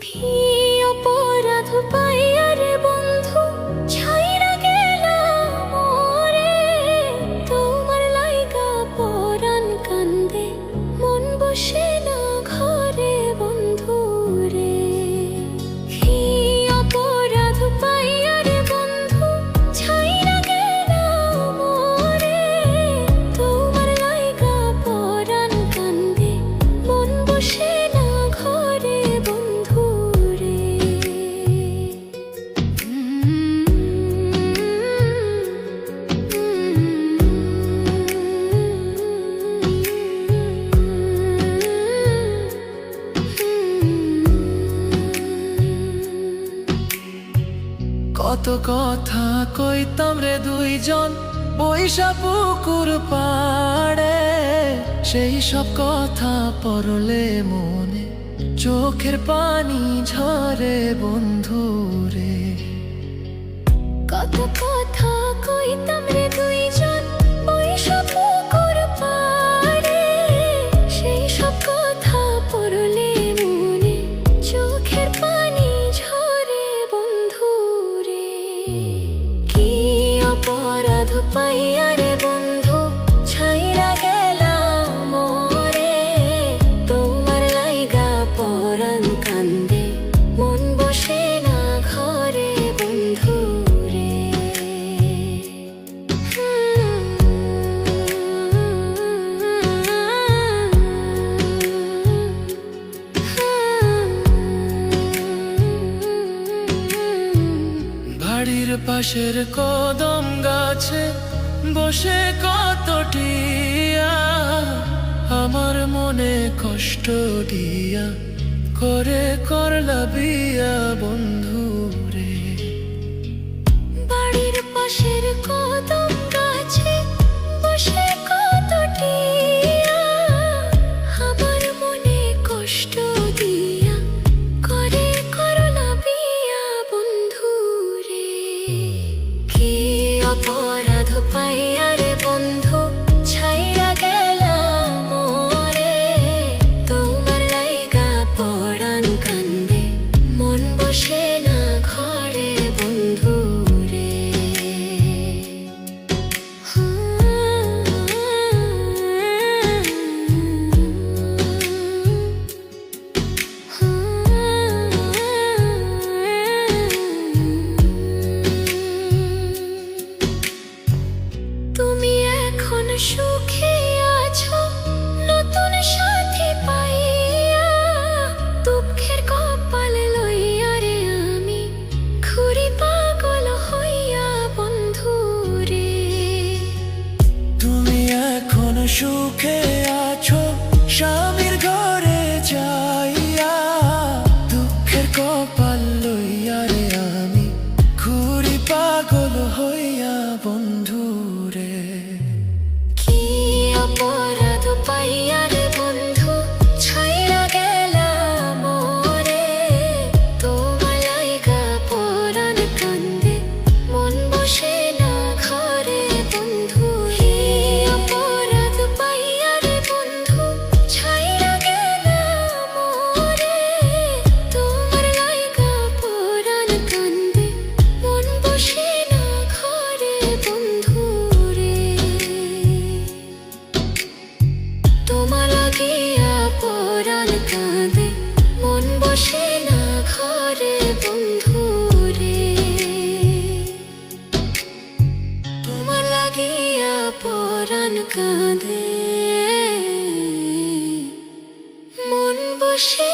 কি অপরাধ পাইয়া রে বন্ধু ছাইরা গেলাম মোরে, তোমার লাইগা পরাণ কান্দে মন বসে না ঘরে বন্ধু রে। কি অপরাধ পাইয়া রে বন্ধু ছাইরা গেলাম মোরে, তোমার লাইগা পরাণ কান্দে মন বসে না ঘরে বন্ধু রে। কত কথা কইতাম রে দুইজন বৈশা পুকুর পাড়ে, সেই সব কথা পড়লে মনে চোখের পানি ঝরে বন্ধু রে। কত কথা কইতাম রে দুইজন বৈশা পুকুর পাড়ে, সেই সব কথা পড়লে মনে চোখের পানি ঝরে বন্ধু রে। কি অপরাধ পাইয়া রে বন্ধু ছাইরা গেলাম মোরে, তোমার লাইগা পরাণ কান্দে মন বসে না ঘরে বন্ধু রে। বাড়ির পাশের কদম গাছে বসে কত টিয়া, আমার মনে কষ্ট দিয়া করে করলা বিয়া বন্ধু রে। বাড়ির পাশের কদম গাছে বসে কত টিয়া, আমার মনে কষ্ট দিয়া করে করলা বিয়া বন্ধু রে। কি অপরাধ পাইয়া রে বন্ধু ছাইরা গেলাম মোরে, তোমার লাইগা পরাণ কান্দে মন বসে না ঘরে বন্ধু রে। তুমি এখন সুখে আছো নতুন সাথী পাইয়া, দুঃখের কপাল লইয়া রে আমি ঘুরি পাগল হইয়া বন্ধু রে। তুমি এখন সুখে আছো স্বামীর ঘরে যাইয়া, দুঃখের কপাল লইয়া রে আমি ঘুরি পাগল হইয়া বন্ধু রে। কি অপরাধ পাইয়া রে বন্ধু ছাইরা গেলাম মোরে, তোমার লাইগা পরাণ কান্দে মন বসে না ঘরে বন্ধু রে। অপরাধ পাইয়া রে বন্ধু ছাইরা গেলাম মোরে, তোমার লাইগা পরাণ কান্দে মন বসে না ঘরে বন্ধু রে। তোমার লাগিয়া পরাণ কাঁদে মন বসে না ঘরে বন্ধু রে। তোমার লাগিয়া পরাণ কাঁদে মন বসে